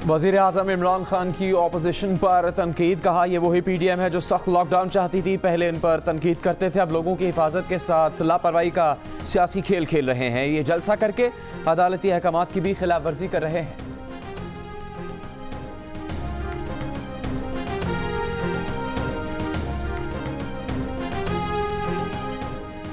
वज़ीर आज़म इमरान खान की ऑपोजिशन पर तनकीद, कहा यह वही PDM है जो सख्त लॉकडाउन चाहती थी। पहले इन पर तनकीद करते थे, अब लोगों की हिफाजत के साथ लापरवाही का सियासी खेल खेल रहे हैं। ये जलसा करके अदालती अहकामात की भी खिलाफ वर्जी कर रहे हैं।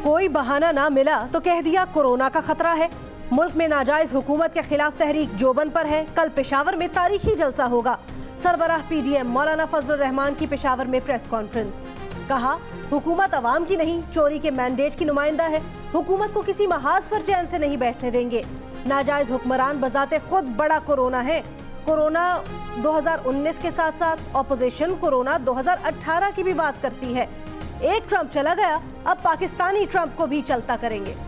कोई बहाना ना मिला तो कह दिया कोरोना का खतरा है। मुल्क में नाजायज हुकूमत के खिलाफ तहरीक जोबन पर है। कल पेशावर में तारीखी जलसा होगा। सरबराह PDM मौलाना फजलुर रहमान की पेशावर में प्रेस कॉन्फ्रेंस। कहा हुकूमत अवाम की नहीं, चोरी के मैंडेट की नुमाइंदा है। हुकूमत को किसी महाज पर चैन से नहीं बैठने देंगे। नाजायज हुक्मरान बजाते खुद बड़ा कोरोना है। कोरोना 2019 के साथ साथ ऑपोजिशन कोरोना 2018 की भी बात करती है। एक ट्रंप चला गया, अब पाकिस्तानी ट्रंप को भी चलता करेंगे।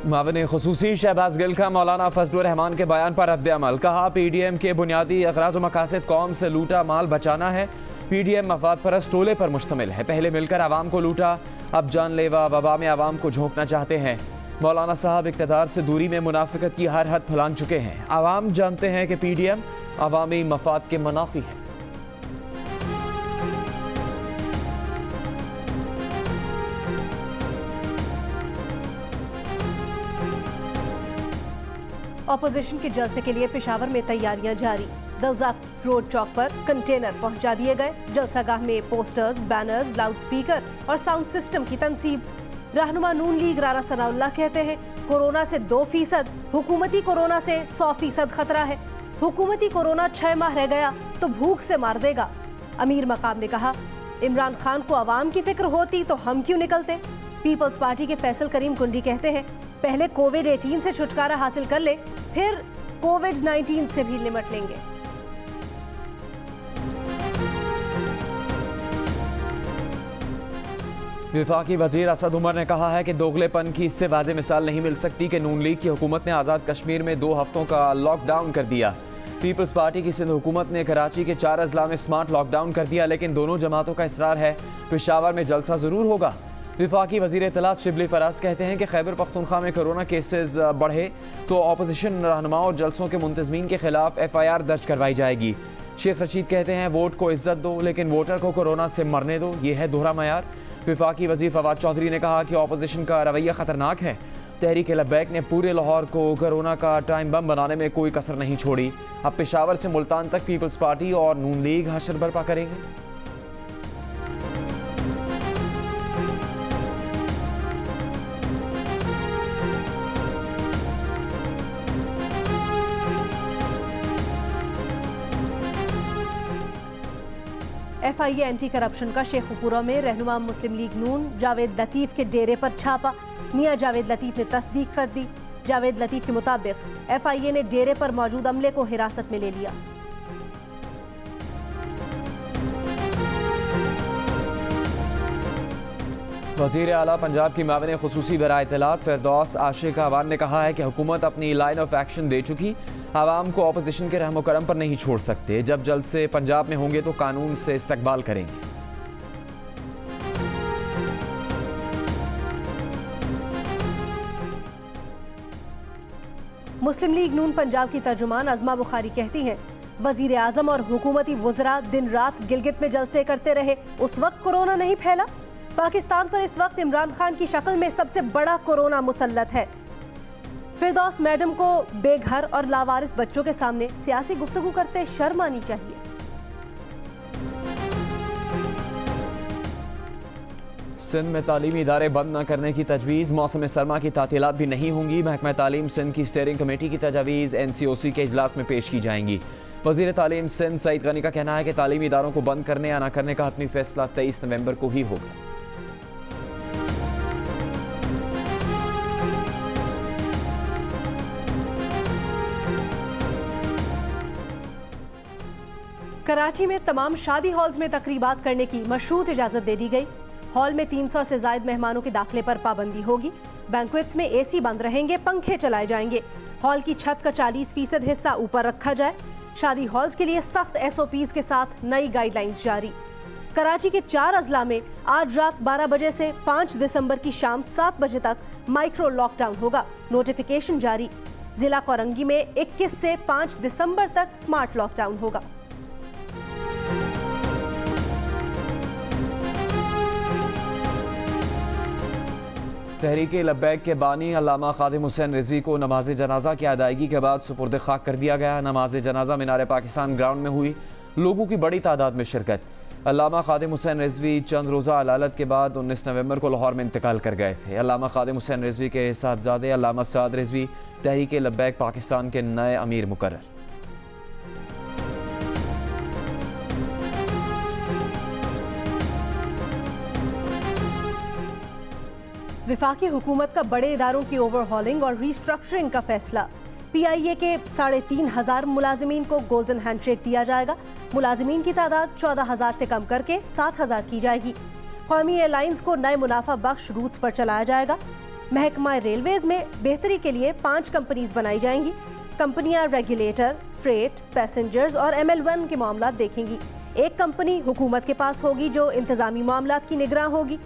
मावन खुसूसी शहबाज गिल का मौलाना फजलुर रहमान के बयान पर रद्द-ए-अमल। कहा PDM के बुनियादी अगराज व मकासद कौम से लूटा माल बचाना है। PDM मफाद परस्त टोले पर मुश्तमिल है। पहले मिलकर आवाम को लूटा, अब जानलेवा वबा में आवाम को झोंकना चाहते हैं। मौलाना साहब इक़्तिदार से दूरी में मुनाफिकत की हर हद फैलान चुके हैं। आवाम जानते हैं कि PDM अवामी मफाद के मुनाफी है। ऑपोजिशन के जलसे के लिए पेशावर में तैयारियां जारी। दलजाक रोड चौक पर कंटेनर पहुंचा दिए गए। जलसागाह में पोस्टर्स, बैनर्स, लाउडस्पीकर और साउंड सिस्टम की तनसीब। रहनुमा नून लीग रारा सनाउल्लाह कहते हैं कोरोना से 2%, हुकूमती कोरोना से 100% खतरा है। हुकूमती कोरोना 6 माह रह गया तो भूख से मार देगा। अमीर मकाम ने कहा इमरान खान को अवाम की फिक्र होती तो हम क्यों निकलते। पीपल्स पार्टी के फैसल करीम कुंडी कहते हैं पहले कोविड-18 से छुटकारा हासिल कर ले, फिर कोविड-19 से भी निपट लेंगे। वफाकी वजीर असद उमर ने कहा है कि दोगलेपन की इससे वाज़ेह मिसाल नहीं मिल सकती कि नून लीग की हुकूमत ने आज़ाद कश्मीर में 2 हफ्तों का लॉकडाउन कर दिया। पीपल्स पार्टी की सिंध हुकूमत ने कराची के 4 अजला में स्मार्ट लॉकडाउन कर दिया, लेकिन दोनों जमातों का इसरार है पेशावर में जलसा ज़रूर होगा। वफाकी वज़ीर इत्तलात शिबली फराज कहते हैं कि खैबर पख्तूनख्वा में कोरोना केसेस बढ़े तो ऑपोजिशन रहनुमाओं और जलसों के मुंतज़मीन के खिलाफ FIR दर्ज करवाई जाएगी। शेख रशीद कहते हैं वोट को इज्जत दो लेकिन वोटर को कोरोना से मरने दो, ये है दोहरा मयार। वफाकी वज़ीर फवाद चौधरी ने कहा कि ऑपोजिशन का रवैया ख़तरनाक है। तहरीक लब्बैक ने पूरे लाहौर को कोरोना का टाइम बम बनाने में कोई कसर नहीं छोड़ी। अब पेशावर से मुल्तान तक पीपल्स पार्टी और नून लीग हशर बर्पा करेंगे। FIA एंटी करप्शन का शेखुपुरा में रहनुमा मुस्लिम लीग नून जावेद लतीफ़ के डेरे पर छापा। मियां जावेद लतीफ़ ने तस्दीक कर दी। जावेद लतीफ़ के मुताबिक FIA ने डेरे पर मौजूद अमले को हिरासत में ले लिया। वज़ीर आला पंजाब की मावन खुसूसी बराए इत्तलात फिरदौस आशिक अवान ने कहा है कि हुकूमत अपनी लाइन ऑफ एक्शन दे चुकी, आवाम को ऑपोजिशन के रहमो करम पर नहीं छोड़ सकते। जब जलसे पंजाब में होंगे तो कानून से इस्तकबाल करेंगे। मुस्लिम लीग नून पंजाब की तर्जुमान अज़मा बुखारी कहती हैं वज़ीर आज़म और हुकूमती वज़रा दिन रात गिलगित में जलसे करते रहे, उस वक्त कोरोना नहीं फैला। पाकिस्तान पर इस वक्त इमरान खान की शक्ल में सबसे बड़ा कोरोना मुसल्लत है। फिरदौस मैडम को बेघर और लावारिस बच्चों के सामने सियासी गुफ्तगू करते शर्म आनी चाहिए। सिंध में तालीमी इदारे बंद न करने की तजवीज़। मौसम सरमा की तातीलात भी नहीं होंगी। महकमा तालीम सिंध की स्टीयरिंग कमेटी की तजावीज़ NCOC के इजलास में पेश की जाएंगी। वज़ीर तालीम सिंध सईद गनी का कहना है कि तालीमी इदारों को बंद करने या न करने का हतमी फैसला 23 नवंबर को ही होगा। कराची में तमाम शादी हॉल्स में तकरीबात करने की मशरूत इजाज़त दे दी गई। हॉल में 300 से ज़ायद मेहमानों के दाखिले पर पाबंदी होगी। बैंक्वेट्स में AC बंद रहेंगे, पंखे चलाए जाएंगे। हॉल की छत का 40% हिस्सा ऊपर रखा जाए। शादी हॉल्स के लिए सख्त SOPs के साथ नई गाइडलाइंस जारी। कराची के 4 अजला में आज रात 12 बजे से 5 दिसंबर की शाम 7 बजे तक माइक्रो लॉकडाउन होगा। नोटिफिकेशन जारी। जिला कोरंगी में 21 से 5 दिसंबर तक स्मार्ट लॉकडाउन होगा। तहरीके लब्बैक के बानी अल्लामा खादिम हुसैन रिजवी को नमाज जनाजा की अदायगी के बाद सुपुर्द खाक कर दिया गया। नमाज जनाजा मीनार पाकिस्तान ग्राउंड में हुई। लोगों की बड़ी तादाद में शिरकत। अल्लामा खादिम हुसैन रिजवी चंद रोज़ा अदालत के बाद 19 नवंबर को लाहौर में इंतकाल कर गए थे। अल्लामा खादिम हुसैन रिजवी के साहबजादे अल्लामा साद रिजवी तहरीके लब्बैक पाकिस्तान के नए अमीर मुकर्रर। विफाकी हुकूमत का बड़े इदारों की ओवरहॉलिंग और रीस्ट्रक्चरिंग का फैसला। PIA के 3,500 मुलाजिमीन को गोल्डन हैंडशेक दिया जाएगा। मुलाजिमीन की तादाद 14,000 से कम करके 7,000 की जाएगी। कौमी एयरलाइंस को नए मुनाफा बख्श रूट्स पर चलाया जाएगा। महकमा रेलवेज में बेहतरी के लिए 5 कंपनीज बनाई जाएंगी। कंपनियां रेगुलेटर, फ्रेट, पैसेंजर्स और ML1 के मामला देखेंगी। एक कंपनी हुकूमत के पास होगी जो इंतजामी मामलात की निगरान होगी।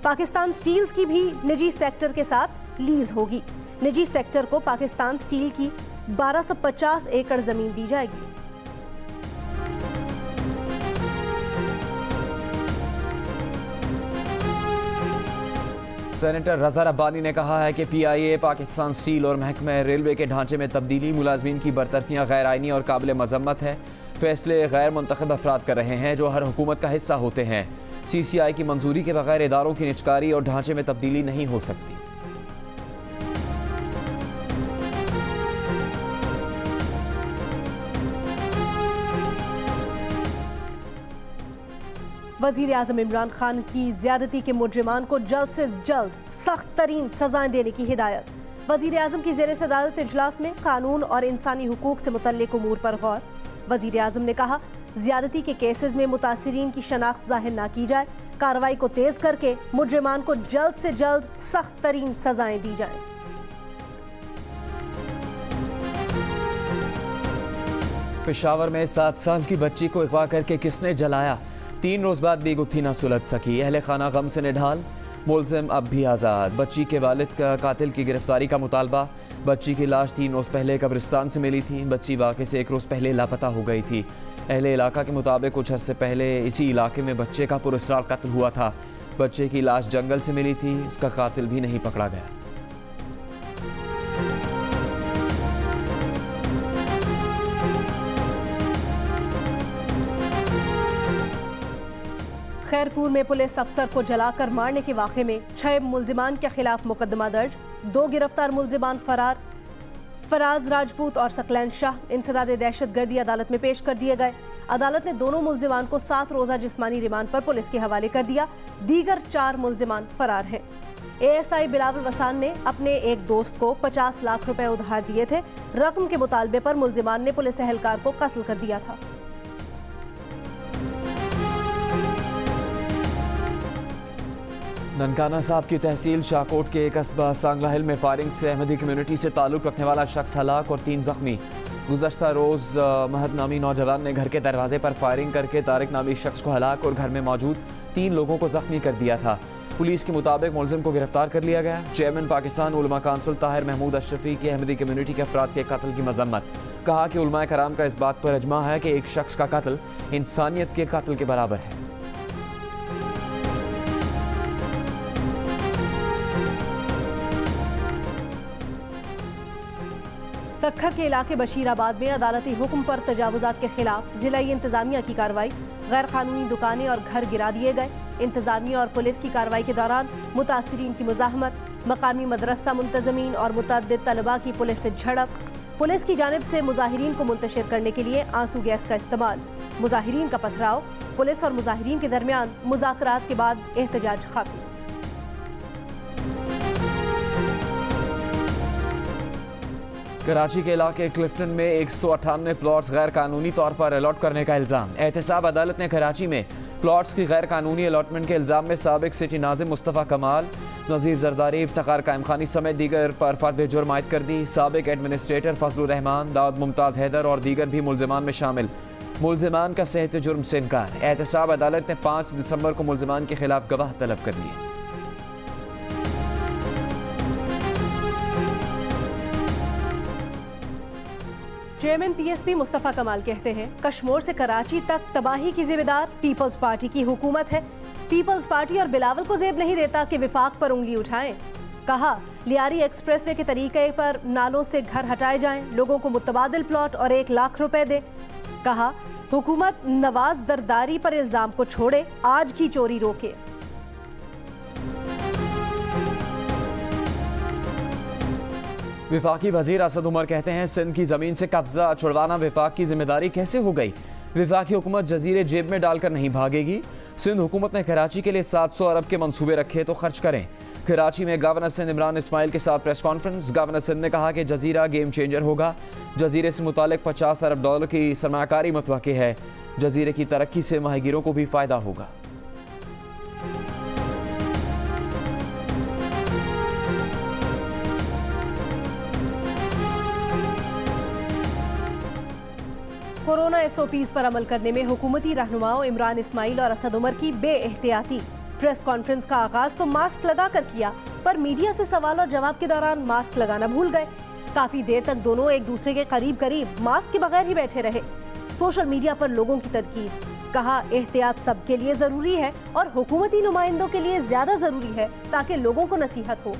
पाकिस्तान स्टील्स की भी निजी सेक्टर के साथ लीज होगी। निजी सेक्टर को पाकिस्तान स्टील की 1250 एकड़ जमीन दी जाएगी। सेनेटर रज़ा रब्बानी ने कहा है कि PIA पाकिस्तान स्टील और महकमा रेलवे के ढांचे में तब्दीली मुलाजमीन की बरतरफियाँ गैर आइनी और काबिल मजम्मत है। फैसले गैर मुंतखब अफराद कर रहे हैं जो हर हुकूमत का हिस्सा होते हैं। CCI की मंजूरी के बगैर इदारों की निचकारी और ढांचे में तब्दीली नहीं हो सकती। वजीर आज़म इमरान खान की ज्यादती के मुजरिमान को जल्द से जल्द सख्त तरीन सजाएं देने की हिदायत। वजीर आज़म की ज़ेर सदारत इजलास में कानून और इंसानी हुकूक से मुतल्लिक उमूर पर गौर। वजीर आज़म ने कहा, ज्यादती के केसेस में मुतासिरीन की शनाख्त जाहिर न की जाए। कार्रवाई को तेज करके मुजरिमान को जल्द से जल्द सख्त तरीन सजाएं दी जाएं। पेशावर में 7 साल की बच्ची को अगवा करके किसने जलाया? 3 रोज बाद भी गुत्थी न सुलझ सकी। अहले खाना गम से निढाल। मुलजिम अब भी आज़ाद। बच्ची के वालिद का कातिल की गिरफ्तारी का मुतालबा। बच्ची की लाश 3 रोज पहले कब्रिस्तान से मिली थी। बच्ची वाक़े से 1 रोज पहले लापता हो गई थी। अहले इलाका के मुताबिक कुछ अरसे पहले इसी इलाके में बच्चे का पुरस्कार कत्ल हुआ था। बच्चे की लाश जंगल से मिली थी। उसका कातिल भी नहीं पकड़ा गया। खैरपुर में पुलिस अफसर को जलाकर मारने के वाक़े में 6 मुल्जिमान के खिलाफ मुकदमा दर्ज। 2 गिरफ्तार मुल्जिमान फरार। फराज राजपूत और सकलैन शाह इंसदाद दहशतगर्दी अदालत में पेश कर दिए गए। अदालत ने दोनों मुल्जिमान को 7 रोज़ा जिस्मानी रिमांड पर पुलिस के हवाले कर दिया। दीगर 4 मुल्जिमान फरार हैं। ASI बिलावल वसान ने अपने एक दोस्त को 50 लाख रुपए उधार दिए थे। रकम के मुतालबे पर मुल्जिमान ने पुलिस एहलकार को कत्ल कर दिया था। ननकाना साहब की तहसील शाहकोट के कस्बा सांगला हिल में फायरिंग से अहमदी कम्युनिटी से ताल्लुक़ रखने वाला शख्स हलाक और 3 जख्मी। गुज़श्ता रोज़ महद नामी नौजवान ने घर के दरवाजे पर फायरिंग करके तारिक नामी शख्स को हलाक और घर में मौजूद 3 लोगों को जख्मी कर दिया था। पुलिस के मुताबिक मुलजिम को गिरफ्तार कर लिया गया। चेयरमैन पाकिस्तान उलमा काउंसिल ताहिर महमूद अशरफी की अहमदी कम्युनिटी के अफराद के कत्ल की मजम्मत। कहा कि उलमा कराम का इस बात पर अजमा है कि एक शख्स का कत्ल इंसानियत के कत्ल के बराबर है। सक्खर के इलाके बशीराबाद में अदालती हुक्म पर तजावुजात के खिलाफ जिलाई इंतजामिया की कार्रवाई। गैर कानूनी दुकानें और घर गिरा दिए गए। इंतजामिया और पुलिस की कार्रवाई के दौरान मुतासिरीन की मुजाहमत। मकामी मदरसा मुंतजमीन और मुतअद्दिद तलबा की पुलिस से झड़प। पुलिस की जानिब से मुजाहिरीन को मुंतशिर करने के लिए आंसू गैस का इस्तेमाल। मुजाहिरीन का पथराव। पुलिस और मुजाहिरीन के दरमियान मुज़ाकरात के बाद एहतजाज खत्म। कराची के इलाके क्लिफ्टन में 198 प्लॉट्स गैर कानूनी तौर पर अलॉट करने का इल्ज़ाम। एहतसाब अदालत ने कराची में प्लॉट्स की गैर कानूनी अलॉटमेंट के इल्ज़ाम में साबिक सिटी नाज़िम मुस्तफ़ा कमाल, नज़ीर जरदारी, इफ्तिखार कायम खानी समेत दीगर पर फर्द जुर्म आयद कर दी। साबिक एडमिनिस्ट्रेटर फजलुर रहमान, दाऊद मुमताज़ हैदर और दीगर भी मुल्ज़िमान में शामिल। मुल्जिमान का सेहत जुर्म से इनकार। एहतसाब अदालत ने 5 दिसंबर को मुल्जिमान के खिलाफ गवाह तलब कर लिए। चेयरमैन पीएसपी मुस्तफा कमाल कहते हैं, कश्मीर से कराची तक तबाही की जिम्मेदार पीपल्स पार्टी की हुकूमत है। पीपल्स पार्टी और बिलावल को जेब नहीं देता कि विफाक पर उंगली उठाएं। कहा, लियारी एक्सप्रेसवे के तरीके पर नालों से घर हटाए जाएं, लोगों को मुतबादिल प्लॉट और 1 लाख रुपए दे। कहा, हुकूमत नवाज जरदारी पर इल्जाम को छोड़े, आज की चोरी रोके। विफाकी वजीर असद उमर कहते हैं, सिंध की जमीन से कब्जा छुड़वाना विफाक की जिम्मेदारी कैसे हो गई। विफाकी हुकूमत जजीरे जेब में डालकर नहीं भागेगी। सिंध हुकूमत ने कराची के लिए 700 अरब के मंसूबे रखे तो खर्च करें। कराची में गवर्नर सिंध इमरान इस्माइल के साथ प्रेस कॉन्फ्रेंस। गवर्नर सिंध ने कहा कि जजीरा गेम चेंजर होगा। जजीरे से मुतालिक $50 अरब की सरमाकारी मुतवक्की है। जजीरे की तरक्की से माहीगीरों को भी फायदा होगा। कोरोना SOPs पर अमल करने में हुकूमती रहनुमाओं इमरान इस्माइल और असद उमर की बेएहतियाती। प्रेस कॉन्फ्रेंस का आगाज तो मास्क लगाकर किया, पर मीडिया से सवाल और जवाब के दौरान मास्क लगाना भूल गए। काफी देर तक दोनों एक दूसरे के करीब मास्क के बगैर ही बैठे रहे। सोशल मीडिया पर लोगों की तनकीद। कहा, एहतियात सबके लिए जरूरी है और हुकूमती नुमाइंदों के लिए ज्यादा जरूरी है ताकि लोगों को नसीहत हो।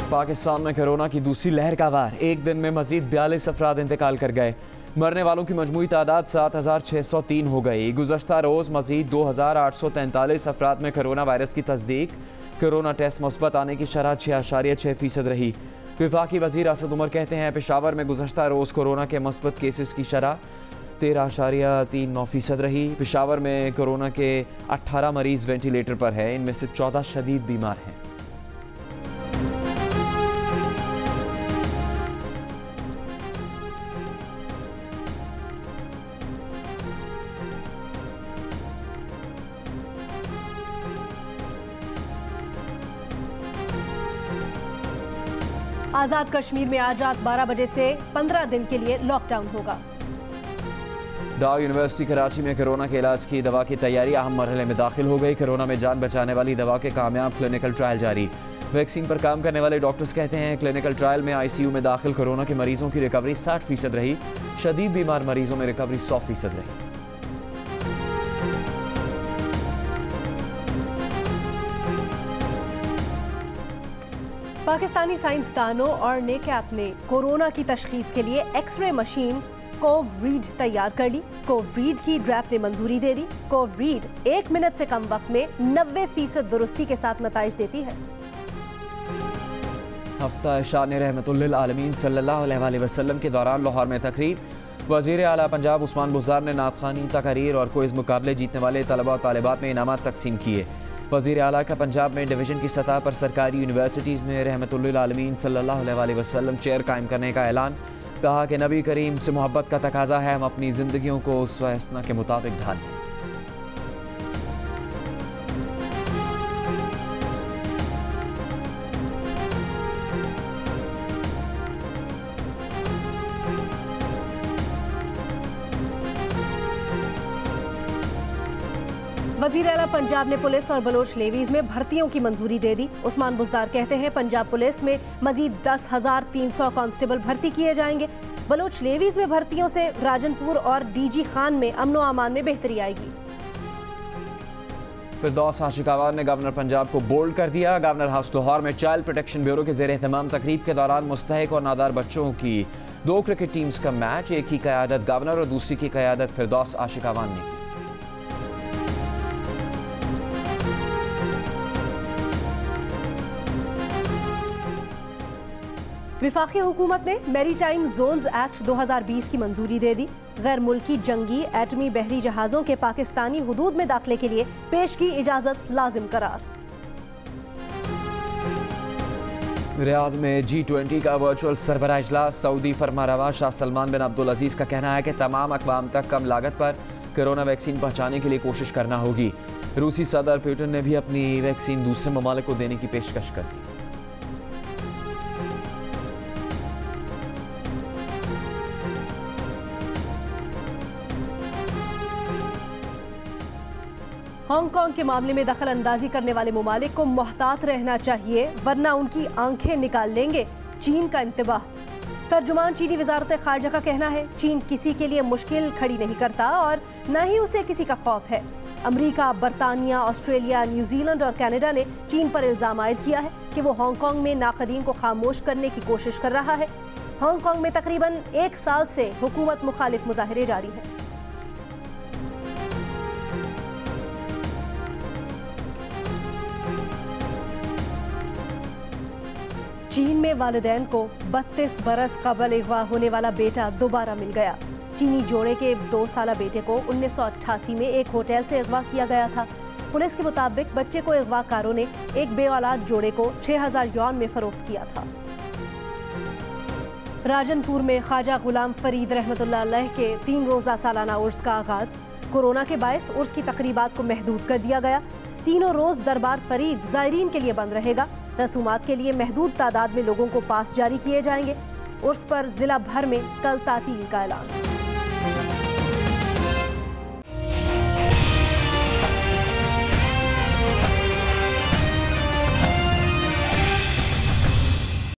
पाकिस्तान में कोरोना की दूसरी लहर का वार। एक दिन में मजीद 42 अफराद इंतकाल कर गए। मरने वालों की मजमूई तादाद 7603 हो गई। गुज़श्ता रोज़ मजीद 2843 अफराद में कोरोना वायरस की तस्दीक। कोरोना टेस्ट मुस्बत आने की शरह 6.6% रही। विफाकी वजीर असद उमर कहते हैं, पेशावर में गुज़श्ता रोज़ कोरोना के मुस्बत केसेस की शरह 13.39% रही। पेशावर में कोरोना के 18 मरीज वेंटिलेटर पर है, इनमें से 14 शदीद बीमार हैं। आजाद कश्मीर में आज रात 12 बजे से 15 दिन के लिए लॉकडाउन होगा। डाउ यूनिवर्सिटी कराची में कोरोना के इलाज की दवा की तैयारी अहम मरहले में दाखिल हो गई। कोरोना में जान बचाने वाली दवा के कामयाब क्लिनिकल ट्रायल जारी। वैक्सीन पर काम करने वाले डॉक्टर्स कहते हैं, क्लिनिकल ट्रायल में ICU में दाखिल कोरोना के मरीजों की रिकवरी 60% रही। शदीद बीमार मरीजों में रिकवरी 100% रही। पाकिस्तानी साइंसदानों और नेकैप ने कोरोना की तशखीस के लिए एक्सरे मशीन कोवरीड तैयार कर ली। कोवरीड की ड्रैप ने मंजूरी दे दी। कोवरीड 1 मिनट से कम वक्त में 90% दुरुस्ती के साथ नताइज देती है। हफ्ता शान रहमतुल्लिल आलमीन सल्लल्लाहु अलैहि वसल्लम के दौरान लाहौर में तकरीब। वज़ीर आला पंजाब उस्मान बुज़दार ने नातखानी, तकारीर और क्विज़ मुकाबले जीतने वाले तलबा और तालिबात में इनामात तकसीम किए। वज़ीर आला का पंजाब में डिवीज़न की सतह पर सरकारी यूनिवर्सिटीज़ में रहमतुल्लिल आलमीन सल्लल्लाहु अलैहि वसल्लम चेयर कायम करने का ऐलान। कहा कि नबी करीम से मोहब्बत का तकाजा है, हम अपनी ज़िंदगियों को उस फैसला के मुताबिक ढालें। वज़ीर आला पंजाब ने पुलिस और बलोच लेवीज में भर्तियों की मंजूरी दे दी। उस्मान बुज़दार कहते हैं, पंजाब पुलिस में मजीद 10,300 कांस्टेबल भर्ती किए जाएंगे। बलोच लेवीज में भर्तियों से राजनपुर और DG खान में अमनो अमान में बेहतरी आएगी। फिरदौस आशिकावान ने गवर्नर पंजाब को बोल्ड कर दिया। गवर्नर हाउस लाहौर में चाइल्ड प्रोटेक्शन ब्यूरो के ज़ेर एहतमाम तकरीब के दौरान मुस्तहिक और नादार बच्चों की 2 क्रिकेट टीम्स का मैच। एक की क़यादत गवर्नर और दूसरी की क़यादत फिरदौस आशिकावान ने की। विफाकी हुकूमत ने मैरीटाइम जोन्स एक्ट 2020 की मंजूरी दे दी। गैर मुल्की जंगी एटमी बहरी जहाजों के पाकिस्तानी हुदूद में दाखिले के लिए पेश की इजाजत लाजिम करार। रियाद में G20 का वर्चुअल सरबराह इजलास। सऊदी फरमारवा शाह सलमान बिन अब्दुल अजीज का कहना है कि तमाम अक़वाम तक कम लागत पर कोरोना वैक्सीन पहुँचाने के लिए कोशिश करना होगी। रूसी सदर पुतिन ने भी अपनी वैक्सीन दूसरे ममालिक को देने की पेशकश कर दी। हांगकांग के मामले में दखल अंदाजी करने वाले मुमालिक को मोहतात रहना चाहिए, वरना उनकी आंखें निकाल लेंगे, चीन का इंतबाह। तर्जुमान चीनी वजारत खारजा का कहना है, चीन किसी के लिए मुश्किल खड़ी नहीं करता और न ही उसे किसी का खौफ है। अमेरिका, बरतानिया, ऑस्ट्रेलिया, न्यूजीलैंड और कनाडा ने चीन पर इल्जाम आयद किया है कि वो हांगकांग में नाक़दीन को खामोश करने की कोशिश कर रहा है। हांगकांग में तकरीबन 1 साल से हुकूमत मुखालिफ मुजाहिरे जारी हैं। चीन में वालिदैन को 32 बरस कबल अगवा होने वाला बेटा दोबारा मिल गया। चीनी जोड़े के 2 साला बेटे को 1988 में एक होटल से अगवा किया गया था। पुलिस के मुताबिक बच्चे को अगवाकारों ने एक बेऔलाद जोड़े को 6000 युआन में फरोख्त किया था। राजनपुर में ख्वाजा गुलाम फरीद रहमतुल्लाह अलैह के 3 रोज़ा सालाना उर्स का आगाज। कोरोना के बायस उर्स की तकरीबात को महदूद कर दिया गया। तीनों रोज दरबार फरीद ज़ायरीन के लिए बंद रहेगा। रसूमात के लिए महदूद तादाद में लोगों को पास जारी किए जाएंगे। उर्स पर जिला भर में कल तातील का ऐलान।